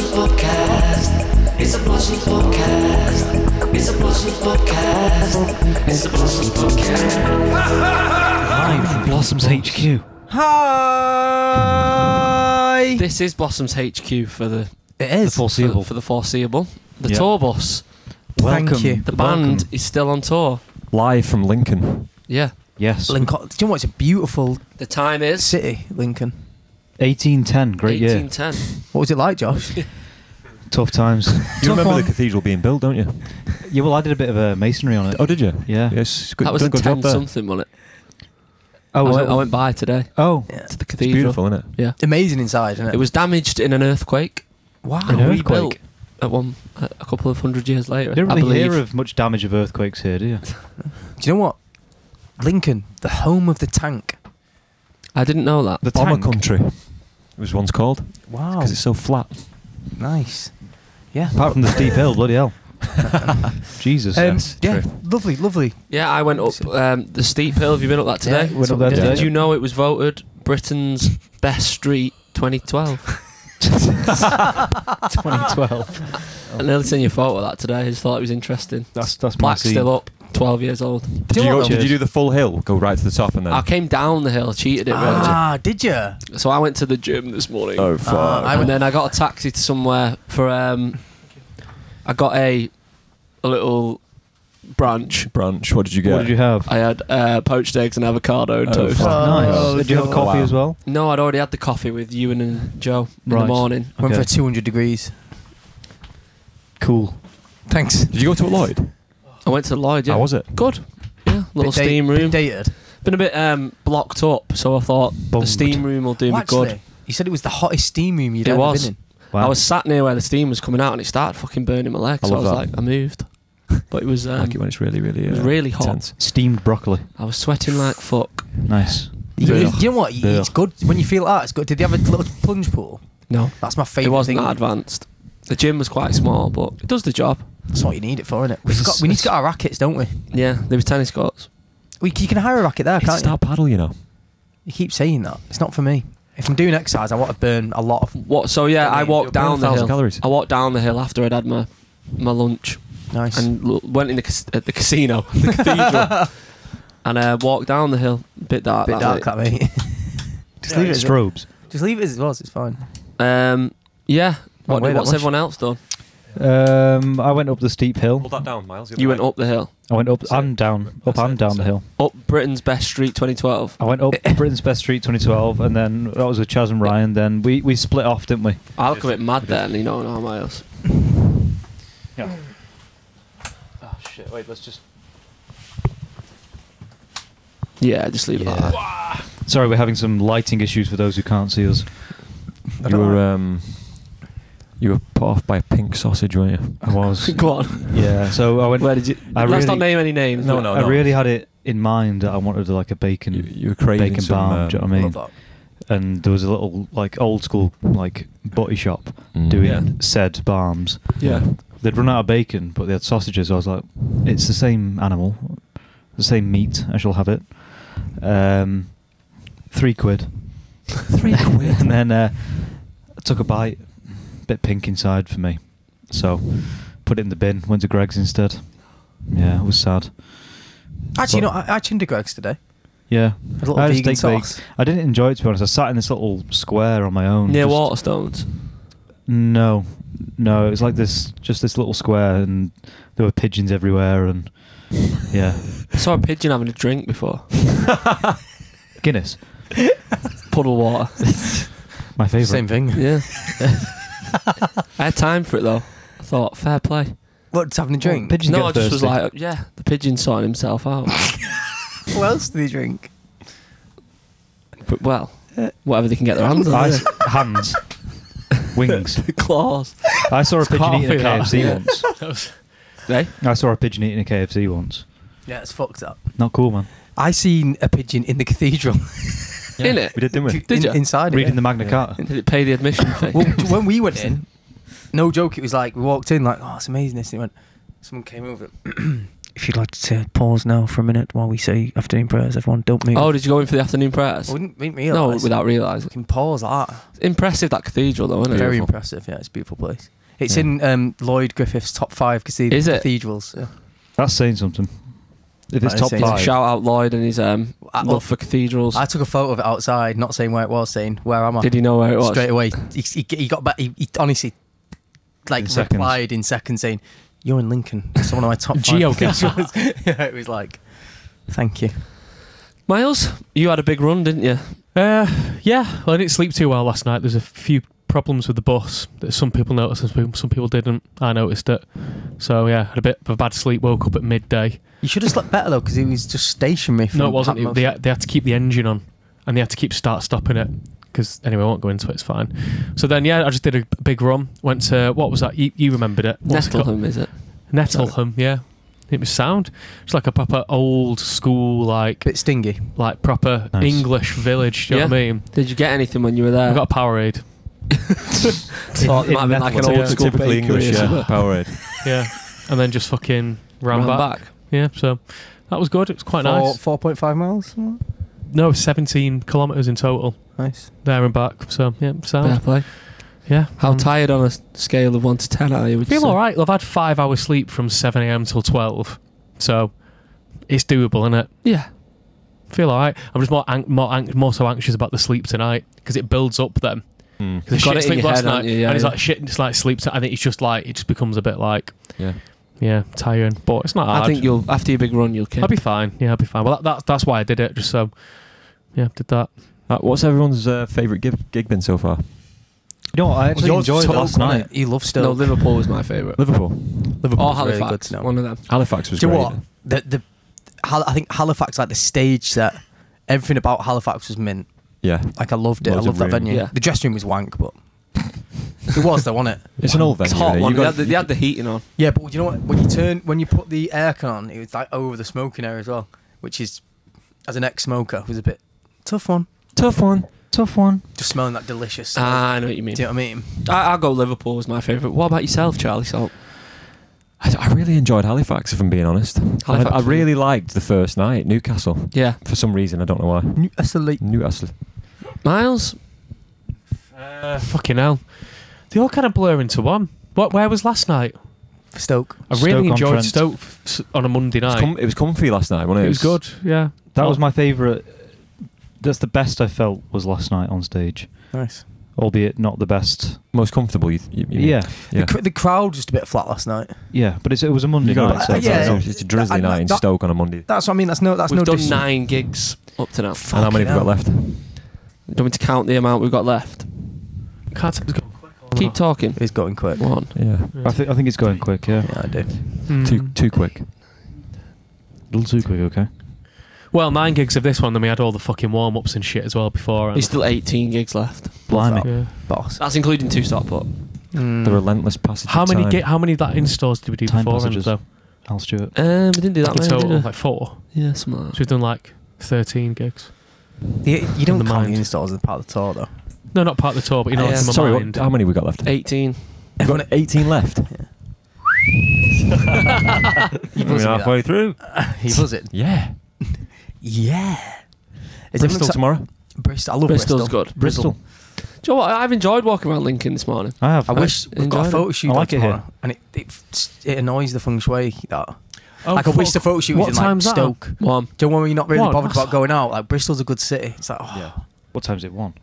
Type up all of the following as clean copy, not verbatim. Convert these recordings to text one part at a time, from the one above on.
Pubcast. It's a Blossoms Pubcast. It's a Blossoms Pubcast. It's a Blossoms Pubcast. Live from Blossoms HQ. Hi! This is Blossoms HQ for the foreseeable. For the foreseeable. The Yeah. tour bus. Welcome. Thank you. The band is still on tour. Live from Lincoln. Yeah. Yes. Lincoln. Do you know what? It's a beautiful The time is city, Lincoln. 1810. Great year. 1810. What was it like, Josh? Tough times. You remember the cathedral being built, don't you? Yeah, well, I did a bit of a masonry on it. Oh, did you? Yeah. Yes. Good, That was a good job 10 there. something, wasn't it? Oh, I went by today Oh. Yeah. to the It's cathedral. beautiful, isn't it? Yeah. Amazing inside, isn't it? It was damaged in an earthquake. Wow. An and earthquake? rebuilt a couple of hundred years later. You don't I really believe. hear of much damage of earthquakes here, do you? Do you know what? Lincoln, the home of the tank. I didn't know that. The Bomber tank. country. It was once called. Wow. Because it's so flat. Nice. Yeah. Apart from the steep hill, bloody hell. Jesus. Yes, yeah. true. Lovely, lovely. Yeah, I went up the steep hill. Have you been up that today? Yeah, Went up there yeah. today. Did you know it was voted Britain's best street 2012? 2012. I nearly seen your photo of that today. I just thought it was interesting. That's my Plaque's scene. still up, 12 years old. Did you, know go, what, did you though? do the full hill? Go right to the top and then... I came down the hill, cheated it, Ah, did you? Virgin. So I went to the gym this morning. Oh, fuck. And then I got a taxi to somewhere for... I got a little brunch. Brunch. What did you get? What did you have? I had poached eggs and avocado and Oh, toast. fuck. Nice. Oh, Did you have God. coffee Wow. as well? No, I'd already had the coffee with Ewan and Joe in the Right. morning. Went Okay. for 200 degrees. Cool. Thanks. Did you go to a Lloyd? I went to Lloyd, yeah. How was it? Good. Yeah, little Bit steam room. Bit dated. Been a bit blocked up, so I thought the Bummed. steam room will do Oh, me good. actually, you said it was the hottest steam room you'd It ever was. been in. Wow. I was sat near where the steam was coming out and it started fucking burning my leg, I so I love was that. like, I moved. But it was I like it when it's really, really... it was really hot. intense. Steamed broccoli. I was sweating like fuck. Nice. You Ugh. know what? Ugh. It's good when you feel that. It's good. Did they have a little plunge pool? No, That's my it favourite wasn't thing. that advanced. The gym was quite small, but it does the job. That's what you need it for, innit? We need to get our rackets, don't we? Yeah, there was tennis courts. You can hire a racket there, It's can't you? start paddle, you know. You keep saying that. It's not for me. If I'm doing exercise, I want to burn a lot of... What? So yeah, I walked down the 1,000 hill. calories. I walked down the hill after I'd had my lunch Nice. and went in the casino, the cathedral, and walked down the hill. Bit dark. bit dark, that, mate. Just leave it as it Strobes. Just leave it as it was. It's fine. Yeah. Won't weigh that What's much. everyone else done? I went up the steep hill. Hold that down, Miles. You went up the hill. I went up and down. Up and down the hill. Up Britain's best street 2012. I went up Britain's Best Street 2012, and then that was with Chaz and Ryan. Then we split off, didn't we? I look a bit mad there, and you know how miles. Yeah. Oh shit! Wait, let's just. Yeah, just leave it like that. Sorry, we're having some lighting issues for those who can't see us. You were put off by a pink sausage, weren't you? I was. Go on. Yeah. So I went. Where did you? I Let's really- not name any names. No, but- no. I really had it in mind that I wanted like a bacon, You were craving bacon some... balm. Do you know what I mean? Love And there was a little like old school like butty shop Mm. doing Yeah. said balms. Yeah. They'd run out of bacon, but they had sausages. I was like, it's the same animal, the same meat. I shall have it. £3. £3. And then I took a bite, bit pink inside for me, so put it in the bin. Went to Greg's instead. Yeah, it was sad. Actually, But- you know, I chinned to Greg's today. Yeah, A little I had a vegan steak bake. sauce. I didn't enjoy it, to be honest. I sat in this little square on my own. Near just- Waterstones. No, it was like this little square, and there were pigeons everywhere, and yeah, I saw a pigeon having a drink before. Guinness, Puddle water. my favourite. Same thing. Yeah. I had time for it though. I thought, fair play. What's having a drink? Pigeons No, get I just was thirsty. like, yeah, the pigeon sorting himself out. What else did he drink? But, well, whatever they can get their hands on. yeah. Hands, wings. The claws. I saw a pigeon eating a coffee, that. KFC Yeah. once. Hey? I saw a pigeon eating a KFC once. Yeah, it's fucked up. Not cool, man. I seen a pigeon in the cathedral. In it? We did, didn't we? Did you? Inside it, Reading yeah. the Magna Carta. Did it pay the admission fee? Well, when we went in, no joke, it was like we walked in like, oh, it's amazing this. And it went, someone came over, if you'd like to pause now for a minute while we say afternoon prayers, everyone, don't move. Oh, did you go in for the afternoon prayers? I wouldn't No, realise. without realising. We can pause like that. Impressive, that cathedral, though, isn't it? Very Beautiful. impressive. Yeah, it's a beautiful place. It's Yeah. in Lloyd Griffith's top 5 Is it? cathedrals. Yeah. That's saying something. If it's That is top saying five, Shout out Lloyd and his love for cathedrals. I took a photo of it outside, not saying where it was, saying where am I? Did he know where it was? Straight away. He got back. He honestly, like, In seconds. replied in seconds saying, "You're in Lincoln. It's one of my top 5 Geocache. cathedrals." Yeah, it was like, thank you. Miles, you had a big run, didn't you? Yeah. Well, I didn't sleep too well last night. There's a few problems with the bus that some people noticed and some people didn't. I noticed it. So yeah, had a bit of a bad sleep. Woke up at midday. You should have slept better though, because he was just stationary. No, it wasn't. Patmos. They had to keep the engine on, and they had to keep stopping it. Because anyway, I won't go into it. It's fine. So then, yeah, I just did a big run. Went to what was that? You remembered it? What's it called? Nettleham, is it? Nettleham. Yeah, it was sound. It's like a proper old school, Bit stingy. like proper Nice. English village. Do you know what I mean? Did you get anything when you were there? I got a Powerade. Thought it might have been like an Nettleham. old school Typically bakery English, or something. yeah. Powerade. Yeah, and then just fucking ran Ran back. Yeah, so that was good. It was quite nice. 4.5 miles. No, 17 kilometres in total Nice. there and back. So yeah, Fair sound. play. Yeah. How tired on a scale of 1 to 10 are you? I would you feel say? all right. I've had 5 hours sleep from 7 a.m. till 12, so it's doable, isn't it? Yeah. Feel all right. I'm just more so anxious about the sleep tonight because it builds up then. Mm. Because Got shit it in sleep your last head, night, haven't you? Yeah, and it's yeah. like shit. It's like sleep. I think it's just like it just becomes a bit like Yeah. tiring, but it's not hard. I think you'll, after your big run, you'll kill. I'll be fine. Yeah, I'll be fine. Well, that's why I did it. Just so, yeah, did that. What's everyone's favourite gig been so far? you know what? I actually enjoyed it last night. You love No, Stoke. Liverpool was my favourite. Liverpool. Liverpool Or was really Halifax. good to know. One of them. Halifax was Do you great. know what? I think Halifax, like the stage set, everything about Halifax was mint. Yeah. Like I loved it. Loads I of loved that room. venue. Yeah. The dressing room was wank, but it was though, wasn't it? It's an old venue. It's hot innit? one. You got- They had the heating on. Yeah, but you know what? When you put the aircon on, it was like over the smoking area as well, which is, as an ex-smoker, was a bit tough one. Tough one. Just smelling that delicious. I know what you mean. Do you know what I mean? I'll go Liverpool was my favourite. What about yourself, Charlie Salt? I really enjoyed Halifax, if I'm being honest. Halifax I was really liked the first night, Newcastle. Yeah. For some reason, I don't know why. Newcastle. Miles? Fucking hell, they all kind of blur into one. Where was last night? Stoke. I really enjoyed Stoke-on-Trent. Stoke on a Monday night. It was comfy last night, wasn't it? It was good. Yeah, That was my favourite. That's the best I felt was last night on stage, Nice. albeit not the best. Most comfortable. You mean? Yeah, Yeah. The crowd just a bit flat last night. yeah, but it was a Monday You got night. to yeah. it's a drizzly night in Stoke on a Monday. That's what I mean. That's no. We've done dis- 9 gigs up to now. And how many have we got left? Do you want me to count the amount we've got left? can't it's gone quick or Keep not? talking. It's going quick. Go on. Yeah. I think it's going quick. Yeah, Yeah, I do. Too quick. a little too quick. Okay. Well, 9 gigs of this one, then we had all the fucking warm-ups and shit as well before. There's still 18 gigs left. Blimey. Love Yeah. Boss. That's including 2 stop put. The relentless passage How of many time. how many that installs did we do Time before? passages. Though? Al Stewart. We didn't do that In many, total, did we? like 4. Yeah, something like So that. we've done like 13 gigs. You don't the count mind. the installs as part of the tour though. No, not part of the tour, but you know Yeah. what's in my Sorry, mind. how many we got left? 18. We've got 18 left. He buzzing me that. through. He was it. Yeah. Yeah. Is Bristol everyone tomorrow. Bristol. I love Bristol's Bristol. good. Bristol. Do you know what? I've enjoyed walking around Lincoln this morning. I have. I wish we've got a enjoyed photo it. shoot I like it tomorrow, here. and it annoys the feng shui. That Oh, like I wish the fuck. photo shoot was What in like time's that? Stoke. One. Do you know when you're not really One? bothered That's- about going out? Like Bristol's a good city. It's like Yeah. What time's it? 1.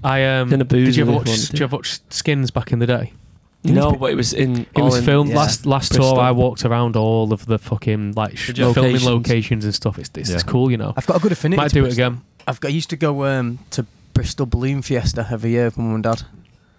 I Dinner booze did you ever with watch? one, Did you ever watch Skins back in the day? No, but it was in. It was filmed yeah. last Bristol. tour. I walked around all of the fucking like Did you? filming Locations. locations and stuff. It's Yeah. cool, you know. I've got a good affinity. Might to do it Bristol. again. I used to go to Bristol Balloon Fiesta every year with my mum and dad.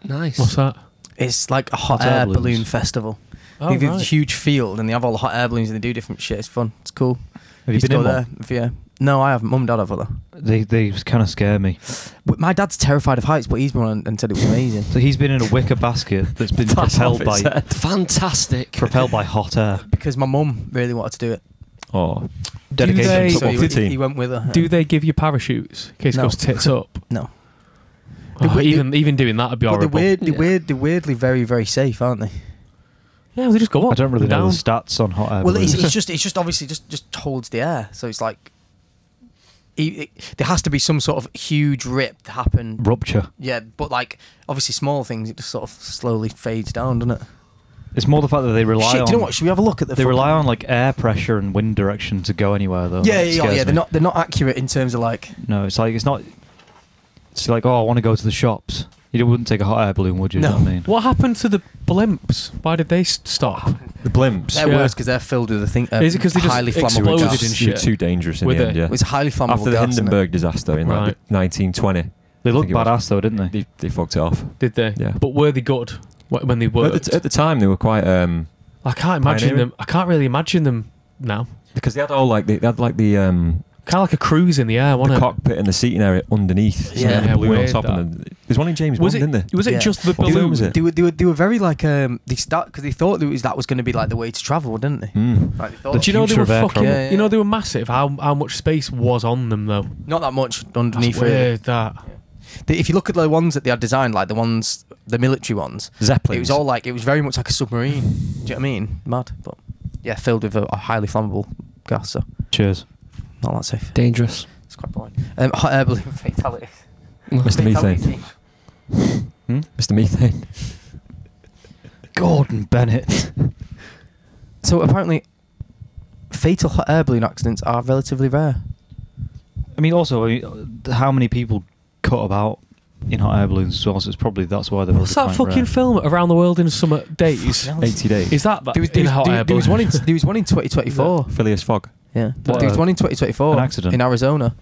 Nice. What's that? It's like a hot Hot air air balloons. balloon festival. Oh, They have right. a huge field and they have all the hot air balloons and they do different shit. It's fun. It's cool. Have you Used to been in go one? there. Yeah. No, I haven't. Mum and dad have though. They kind of scare me. But my dad's terrified of heights, but he's been on and said it was amazing. So he's been in a wicker basket that's been That's propelled off its by head. Fantastic. hot air. Because my mum really wanted to do it. Oh. Dedicated they- to So football he, team. he went with her. Do they give you parachutes in case No. it goes tits up? No. Oh, They- even doing that would be But horrible. they're weirdly very, very safe, aren't they? Yeah, they just go up. I don't really and know down. the stats on hot air Well, balloons. it's just obviously just holds the air. So it's like there has to be some sort of huge rip to happen. Rupture. Yeah, but like obviously small things, it just sort of slowly fades down, doesn't it? It's more the fact that they rely Shit, on. do you know what? Should we have a look at the? They rely on like air pressure and wind direction to go anywhere, though. Yeah, That yeah, scares yeah. me. They're not accurate in terms of like. No, it's like it's not. It's like, oh, I want to go to the shops. You wouldn't take a hot air balloon, would you? No. You know what I mean? What happened to the blimps? Why did they stop? The blimps. They're Yeah. worse because they're filled with a thing. Is it 'cause they just highly flammable exploded gas? and They shit? were too dangerous in Were the they? end, yeah. It was highly flammable After the gas, isn't it? Hindenburg disaster in Right. like 1920, They look think it was. badass though, didn't they? they fucked it off. Did they? Yeah. But were they good when they worked? At the time, they were quite I can't imagine pioneering. them. I can't really imagine them now. because they had all like they had like the Kind of like a cruise in the air, wasn't it? cockpit and the seating area underneath. So Yeah. they had Yeah, a balloon on weird top. that. And there's one in James Was Bond, it? didn't there? Was it Yeah. just the What film balloon? was it? They were very like they start because they thought that was going to be like the way to travel, didn't they? Mm. Like, they thought The Do you know they future were of air fucking? travel. Yeah, You know yeah. they were massive. How much space was on them though? not that much underneath. That's Really. weird. That. If you look at the ones that they had designed, like the military ones, Zeppelins. it was all like it was very much like a submarine. Do you know what I mean? Mad, but yeah, filled with a highly flammable gas, so Cheers. not that safe. Dangerous. It's quite boring. Hot air balloon fatalities. Mr. Methane. Fatalities. Mr. Methane. Gordon Bennett. So apparently, fatal hot air balloon accidents are relatively rare. I mean, also, how many people cut about in hot air balloons as well? So it's probably that's why they're. What's that fucking film Around the World in Summer Days? 80 days. Is that There was, in a hot air there was balloon? one in 2024. Phileas Fogg. Yeah, What, there was one in 2024. an accident? in Arizona.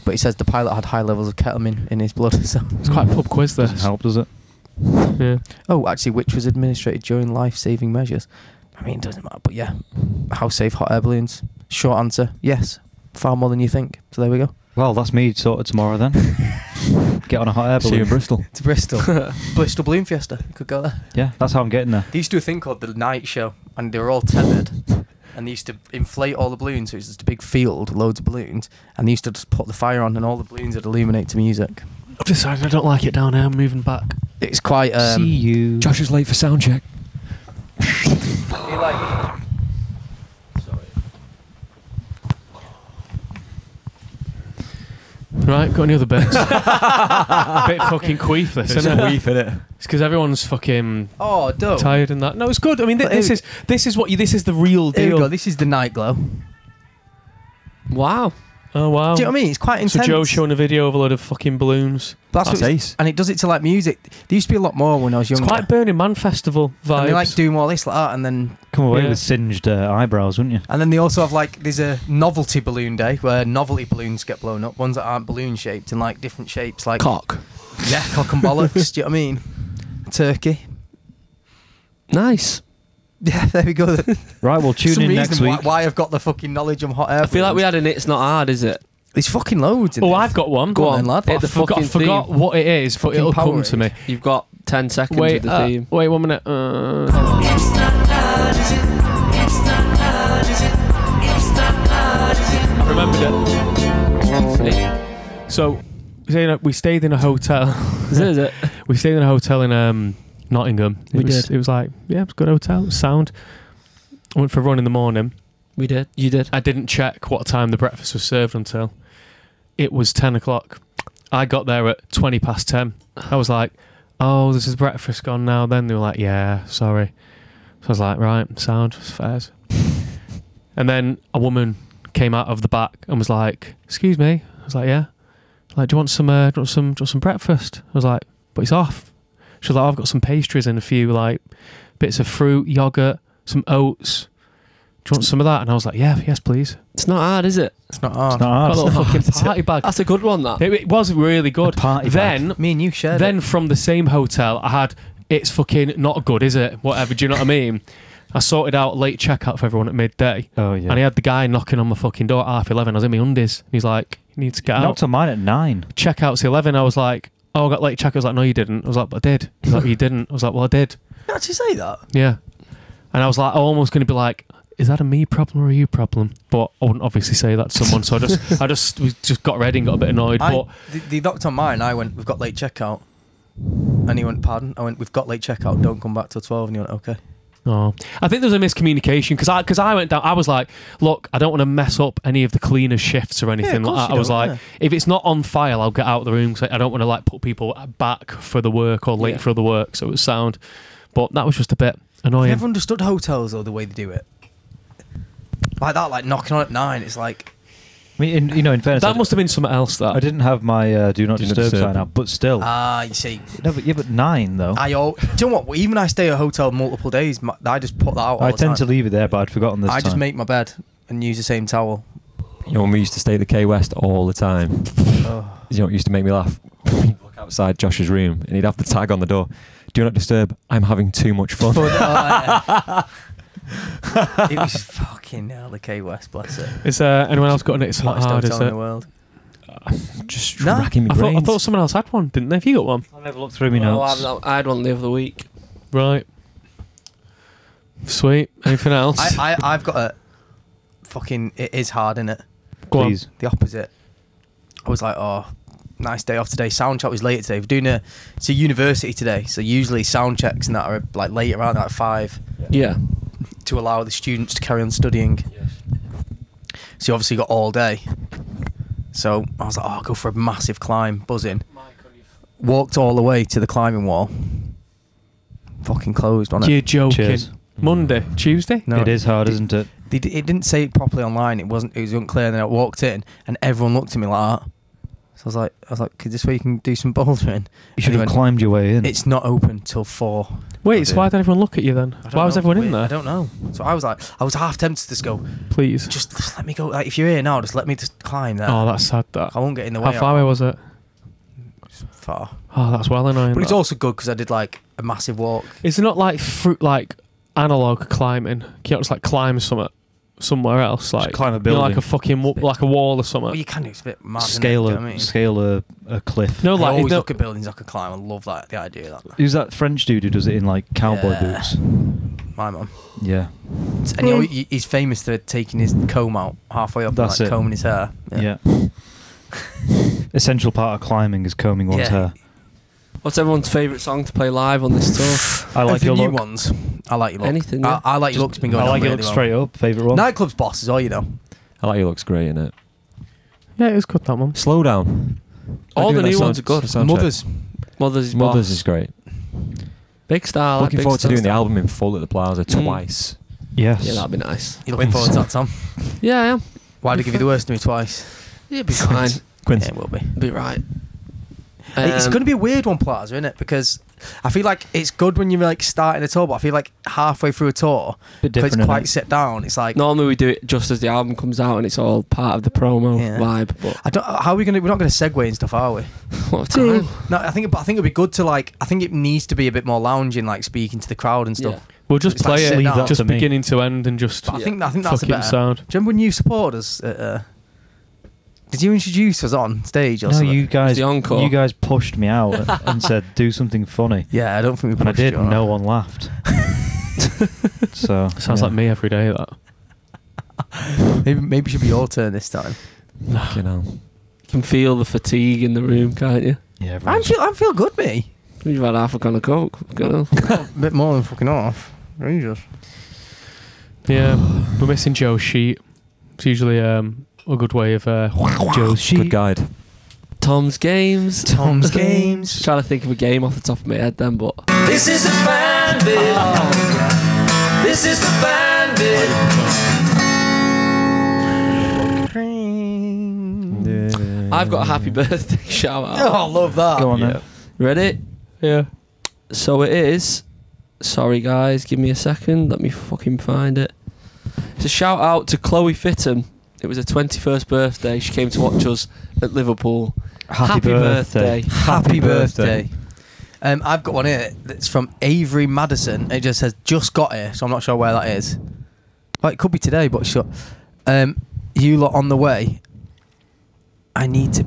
But he says the pilot had high levels of ketamine in his blood. So. It's quite a pub quiz there. Doesn't help, does it? Yeah. Oh, actually, which was administered during life-saving measures. I mean, it doesn't matter. But yeah, how safe hot air balloons? Short answer: yes, far more than you think. So there we go. Well, that's me sorted tomorrow then. Get on a hot air See you in balloon. Bristol. To Bristol, Bristol Balloon Fiesta. You could go there. Yeah, that's how I'm getting there. They used to do a thing called the night show, and they were all tethered. And they used to inflate all the balloons, so it was just a big field, loads of balloons. And they used to just put the fire on, and all the balloons would illuminate to music. I've decided I don't like it down here. I'm moving back. It's quite. See you. Josh is late for sound check. Right, got any other bits? Bit fucking queef this, It's isn't a it? weef, innit? It's because everyone's fucking Oh, dope. tired and that. No, it's good. I mean, But this is this is the real Here we go. deal. This is the night glow. Wow. Oh wow. Do you know what I mean? It's quite So intense. Joe's showing a video of a load of fucking balloons. That's That's what ace. and it does it to like music. There used to be a lot more when I was It's younger. quite Burning Man festival vibes. And they like do more this like that, and then Come away Yeah. with singed eyebrows, wouldn't you? they also have like there's a novelty balloon day where novelty balloons get blown up, ones that aren't balloon shaped and like different shapes, like Cock. yeah, cock and bollocks. Do you know what I mean? Turkey. Nice. Yeah, there we go. Right, well, tune Some in reason next week. why I've got the fucking knowledge on hot air. I feel like we balloons. had an It's Not Hard, is it? There's fucking loads. In Oh, this. I've got one. Go on, then, lad. Hit the I fucking forgot theme. what it is, but Fucking it'll come Powerade. to me. You've got 10 seconds Wait, with the theme. wait 1 minute. I remembered it. So, we stayed in a hotel. Is it? We stayed in a hotel in Nottingham. We did. It was like, yeah, it was a good hotel. It was sound. I went for a run in the morning. We did. You did. I didn't check what time the breakfast was served until it was 10 o'clock. I got there at 20 past 10. I was like, oh, this is breakfast gone now. Then they were like, yeah, sorry. So I was like, right, sound, it's fairs. And then a woman came out of the back and was like, excuse me. I was like, yeah. Like, do you want some breakfast? I was like, but it's off. She was like, oh, I've got some pastries and a few like bits of fruit, yogurt, some oats. Do you want some of that? And I was like, yeah, yes, please. It's not hard, is it? It's not hard. It's not hard. Got a little fucking party bag. That's a good one, that. It was really good. A party then, Me and you shared. then it. from the same hotel, I had it's fucking not good, is it? Whatever. Do you know what I mean? I sorted out late checkout for everyone at midday, Oh, yeah. and he had the guy knocking on my fucking door at 11:30. I was in my undies, and he's like, "You need to get out." Knocked on mine at 9. Checkout's 11. I was like, "Oh, I got late checkout." I was like, "No, you didn't." I was like, "But I did." He's like, "You didn't." I was like, "Well, I did." Did you actually say that? Yeah. And I was like, almost going to be like, is that a me problem or a you problem? But I wouldn't obviously say that to someone. So I just got ready and got a bit annoyed. But They knocked on mine. I went, we've got late checkout. And he went, pardon? I went, we've got late checkout. Don't come back till 12. And he went, okay. Oh, I think there was a miscommunication because I went down. I was like, look, I don't want to mess up any of the cleaners' shifts or anything like that. I was like, if it's not on file, I'll get out of the room because I don't want to like put people back for the work or late for the work. So it was sound, but that was just a bit annoying. I've never understood hotels though the way they do it. Like that, like knocking on at 9. It's like, I mean, in fairness, That must have been something else. That I didn't have my do not disturb sign up, but still. you see. No, but 9 though. Do you know what? Even I stay at a hotel multiple days. I just put that out all I the tend time. to leave it there, but I'd forgotten this I time. just make my bed and use the same towel. You know, when we used to stay at the K West all the time, you know what used to make me laugh? Look outside Josh's room and he'd have the tag on the door. Do not disturb. I'm having too much fun. It was fucking hell, the K West, bless it. Is anyone else got an It's Not Hottest Hard? Is hotel in it? the world. Just No. racking my I brains. thought someone else had one, didn't they? Have you got one? I'll never look through my notes. I had one the other week. Right. Sweet. Anything else? I've got a fucking. It is hard, innit? Go on. Please. The opposite. I was like, oh, nice day off today. Sound check was later today. We're doing it's a university today, so usually sound checks and that are like late around like 5 Yeah. to allow the students to carry on studying. So you obviously got all day. So I was like, oh, I'll go for a massive climb, buzzing. Walked all the way to the climbing wall. Fucking closed on it. You're joking. Cheers. Monday, Tuesday. No, It is hard, isn't it? It didn't say it properly online. It was unclear. And then I walked in, and everyone looked at me like that. So I was like, "Is this where you can do some bouldering?" You should And he have went, climbed your way in. It's not open till 4. Wait, so why did everyone look at you then? I don't Why was know. everyone in I there? don't know. So I was half tempted to just go, Please. just let me go. Like, if you're here now, just let me just climb there. Oh, that's sad. That. I won't get in the way. How far away was it? Far. Oh, that's well annoying. But it's that. also good because I did like a massive walk. Is it not like like analog climbing? Can you not just like climb somewhere else? Like climb a you know, like building. a fucking like a wall or Well, something. you can do it's a bit mad. scale isn't it? Do you know what I mean? scale a cliff. No, I like always no, look at buildings I could climb. I love the idea of that. Who's that French dude who does it in like cowboy Yeah. boots? My mum. Yeah. And you know, he's famous for taking his comb out halfway up That's and like it. combing his hair. Yeah. Essential part of climbing is combing one's Yeah. hair. What's everyone's favourite song to play live on this tour? I like Of the your new look. ones. I like your look. Anything, yeah. I like your look's been going I on like your really look well. straight up. Favourite one? Nightclub's boss as well, you know. I like your looks great in it. yeah, it was good that one. Slow down. All the Doing that new ones are good. sound check. Mothers. Mothers is Mothers boss. is great. Big Star. Looking Big forward to Star doing the stuff. album in full at the Plaza twice. Yes. Yeah, that'd be nice. You looking forward to that, Tom? Yeah, I am. Why did I give you the worst to me twice? It'd be fine. Quince. Yeah, it will be. Be right. It's going to be a weird one, Plaza, isn't it? Because I feel like it's good when you're like starting a tour, but I feel like halfway through a tour, Bit because different. it's quite innit? set down. It's like Normally we do it just as the album comes out and it's all part of the promo Yeah. vibe. But I don't. How are we gonna? We're not gonna segue and stuff, are we? what time? No, I think it'd be good to like. I think it needs to be a bit more lounging, like speaking to the crowd and stuff. Yeah. We'll just It's play like sit it, down. just To me. beginning to end, and just But I think that's a fucking better. sound. Do you remember when you supported us? Did you introduce us on stage or No, something? you guys. the encore. You guys pushed me out and said do something funny, Yeah, I don't think we. and I pushed did. you And on no that. one laughed. So Sounds yeah. like me every day. That. Maybe it should be your turn this time. Fucking hell. You can feel the fatigue in the room, can't you? Yeah. I feel good, me. You've had half a can of Coke. Fucking hell. A bit more than fucking off. Jesus. Yeah, we're missing Joe's sheet. It's usually a good way of Joe's sheet. Good guide. Tom's Games. Tom's Games. Trying to think of a game off the top of my head then, but This is the fan bit. This is the fan bit. I've got a happy birthday shout out. Oh, I love that. Go on then. Ready? Yeah. So it is. Sorry guys, give me a second. Let me fucking find it. It's a shout out to Chloe Fitton. It was her 21st birthday. She came to watch us at Liverpool. Happy birthday. Happy birthday. I've got one here that's from Avery Madison. It just says, just got here, so I'm not sure where that is. Well, it could be today, but sure. You lot on the way. I need to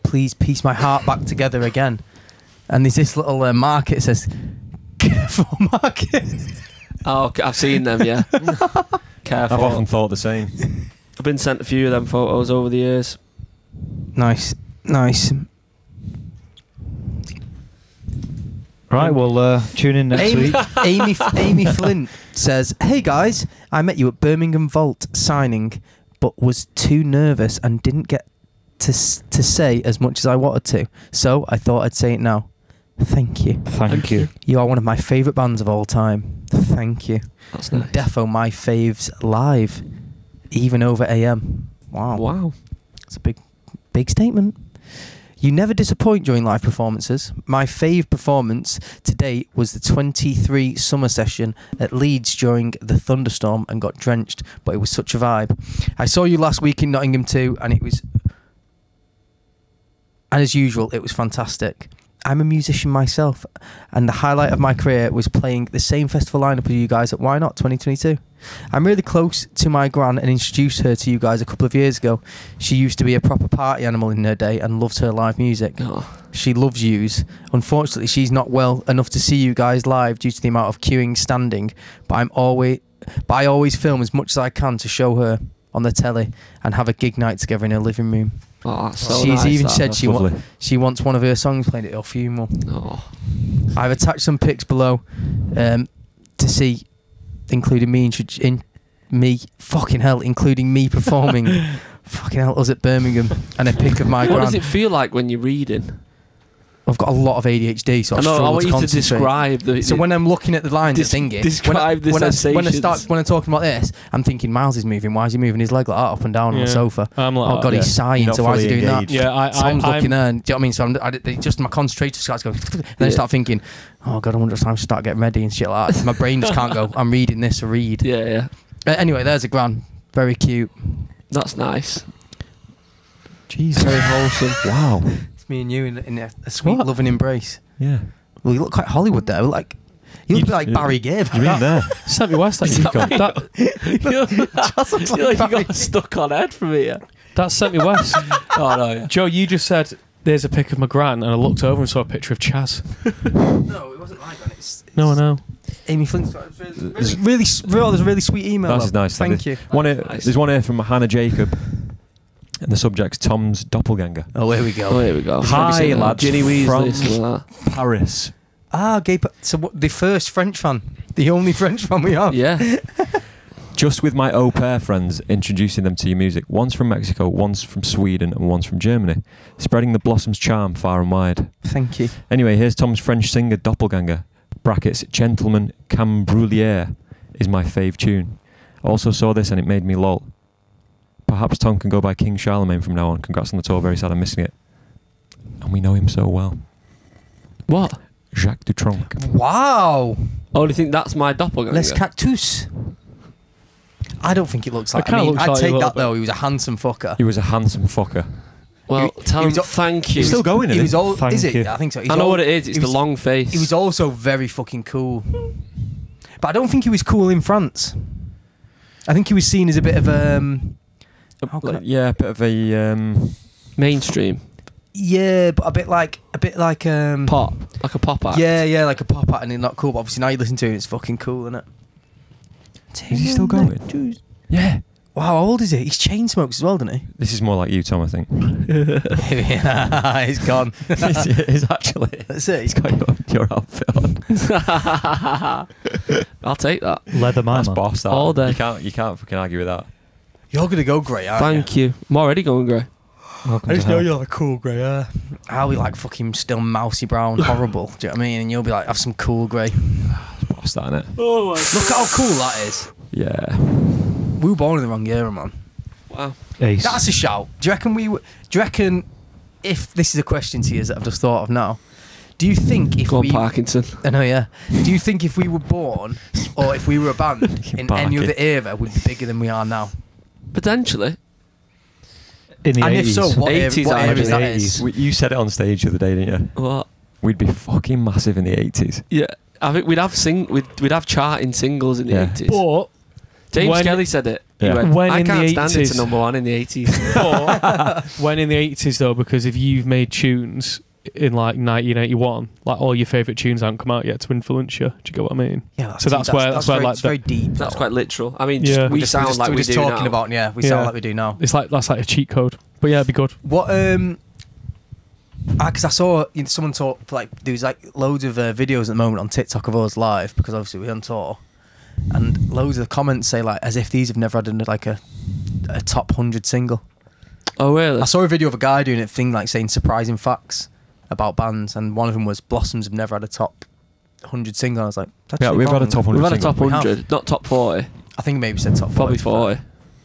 please piece my heart back together again. And there's this little market that says, careful market. Oh, okay, I've seen them, yeah. Careful. I've often thought the same. I've been sent a few of them photos over the years. Nice. Right, well, tune in next week. Amy Flint says, "Hey guys, I met you at Birmingham Vault signing, but was too nervous and didn't get to say as much as I wanted to. So I thought I'd say it now. Thank you. Thank you. You are one of my favourite bands of all time. Thank you. That's And nice. defo my faves live, even over AM. Wow. Wow. It's a big statement. You never disappoint during live performances. My fave performance to date was the 23 summer session at Leeds during the thunderstorm and got drenched, but it was such a vibe. I saw you last week in Nottingham too, and as usual, it was fantastic. I'm a musician myself, and the highlight of my career was playing the same festival lineup as you guys at Why Not 2022. I'm really close to my gran and introduced her to you guys a couple of years ago. She used to be a proper party animal in her day and loves her live music. Oh. She loves yous. Unfortunately, she's not well enough to see you guys live due to the amount of queuing standing, but I always film as much as I can to show her on the telly and have a gig night together in her living room. Oh, that's so She's nice, even that. said That's she lovely. she wants one of her songs played at her funeral. Oh. I've attached some pics below to see, including including me performing fucking hell, us at Birmingham, and a pic of my What gran. does it feel like when you're reading? I've got a lot of ADHD, so I I know. I struggle want to you to concentrate. describe the. So when I'm looking at the lines of thinking, describe the when I'm sensations. talking about this, I'm thinking Miles is moving. Why is he moving his leg like that up and down on Yeah. the sofa? I'm like, Oh god, yeah. he's sighing. Not So why is he fully doing engaged. that? Yeah, Tom's looking I'm there, and do you know what I mean? So just my concentration starts going, and then I Yeah. start thinking, oh god, I wonder if it's time to start getting ready and shit like that. My brain just can't go. I'm reading this to read. Yeah, yeah. Anyway, there's a gran, very cute. That's nice. Jesus. Very wholesome. Wow. It's me and you in a sweet, What? loving embrace. Yeah. Well, you look quite Hollywood there. Like you look a bit like Barry Gibb. You're in there. Sammy West. That, Just looks I feel like you Barry. got stuck on head from here. that's Sammy West. Oh no, yeah. Joe, you just said there's a pic of my gran, and I looked over and saw a picture of Chaz. No, it wasn't like that. It's No, I know. Amy Flint's there's a really sweet email. That love. is nice. Thank you. Nice. There's one here from Hannah Jacob, and the subject's Tom's doppelganger. Oh, here we go. Oh, here we go. Hi, Maybe something like lads Ginny Weasley, from- something like Paris. Gay. So what, the first French fan, the only French fan we have. that. Yeah. Just with my au pair friends, introducing them to your music. One's from Mexico, one's from Sweden, and one's from Germany. Spreading the Blossom's charm far and wide. Thank you. Anyway, here's Tom's French singer doppelganger. Brackets, Gentleman Cambroulier is my fave tune. I also saw this and it made me lol. Perhaps Tom can go by King Charlemagne from now on. Congrats on the tour, very sad I'm missing it. And we know him so well. What? Jacques Dutronc. Wow. Oh, do you think that's my doppelganger? Les Cactus. I don't think it looks like. It kinda looks I'd like take a little that though. He was a handsome fucker. He was a handsome fucker. Well, he Tom, was- thank you. He's still going, He isn't was he? all. Thank Is it? you. I think so. He's I know all- what it is. It's he the was- long face. He was also very fucking cool. But I don't think he was cool in France. I think he was seen as a bit of how can I- Yeah, a bit of a mainstream. yeah, but a bit like Pop. Like a pop act. Yeah, like a pop art, and it's not cool. But obviously now you listen to it, it's fucking cool, isn't it? Is he still going? Yeah. Wow, how old is he? He's chain smokes as well, doesn't he? This is more like you, Tom, I think. He's gone. It's actually. That's it. He's got your outfit on. I'll take that. Leather my That's man. boss. That. All day. You can't fucking argue with that. You're gonna go grey, aren't Thank you. I'm already going grey. Welcome I to just know hell. you're like cool grey hair. I'll be like fucking still mousy brown, horrible. Do you know what I mean? And you'll be like, have some cool grey. Boss, that, innit? Oh my Look at how cool that is. Yeah. We were born in the wrong era, man. Wow. Ace. That's a shout. Do you reckon if this is a question to you that I've just thought of now? Do you think if Go on, we Parkinson. I know, yeah. Do you think if we were born or if we were a band in any other era would be bigger than we are now? Potentially. In the And 80s. if so, what era, 80s, what I era imagine is that 80s. is? You said it on stage the other day, didn't you? What? We'd be fucking massive in the 80s. Yeah. I think we'd have charting singles in the Yeah. 80s. But James when- Kelly said it. He Yeah. went, When I in can't the stand it 80s. to number one in the 80s. but when in the 80s though, because if you've made tunes in like 1981, like all your favourite tunes haven't come out yet to influence you. Do you get what I mean? Yeah, So that's where very, like it's very deep. That's though. quite literal. I mean, Yeah. we We're sound like we're we just do talking now. about. Yeah, we Yeah. sound like we do now. It's like that's like a cheat code. But yeah, it'd be good. What Because I saw someone talk, like, there's like loads of videos at the moment on TikTok of us live, because obviously we're on tour, and loads of the comments say like as if these have never had a top 100 single. Oh really? I saw a video of a guy doing a thing like saying surprising facts about bands, and one of them was Blossoms have never had a top 100 single. I was like, that's Yeah, actually we've had a wrong. top 100 We've had a single. top 100, not top 40. I think maybe said top 40. Probably 40.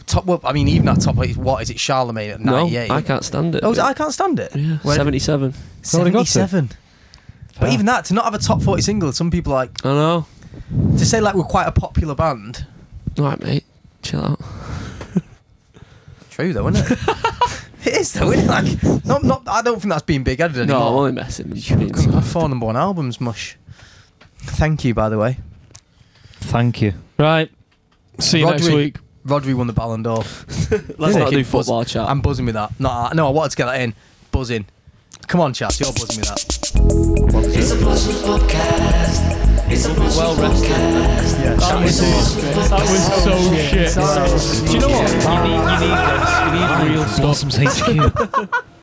Top. Well, I mean, even that top. What is it? Charlemagne at No, 98. I can't stand it. Oh, I can't stand it. Yeah, Where- 77. what it got to? 77. But Fair. even that, to not have a top 40 single, some people like I know. to say like we're quite a popular band. Alright, mate. Chill out. True though, isn't it? It is though, isn't it? Like, not. I don't think that's being big-headed No, I'm anymore. only messing. You mean We've had 4 number 1 albums, mush. Thank you, by the way. Thank you. Right. See you next Rodri. week. Rodri won the Ballon d'Or. Let's not do Buzz- football chat. I'm buzzing with that. No, I wanted to get that in. Buzzing. Come on, chat. You're buzzing with that. It's a Blossom Podcast. It's a Blossom well rested. Podcast. Yeah, That was so shit. Do you know what? You need this. You need real stuff. Blossom's HQ.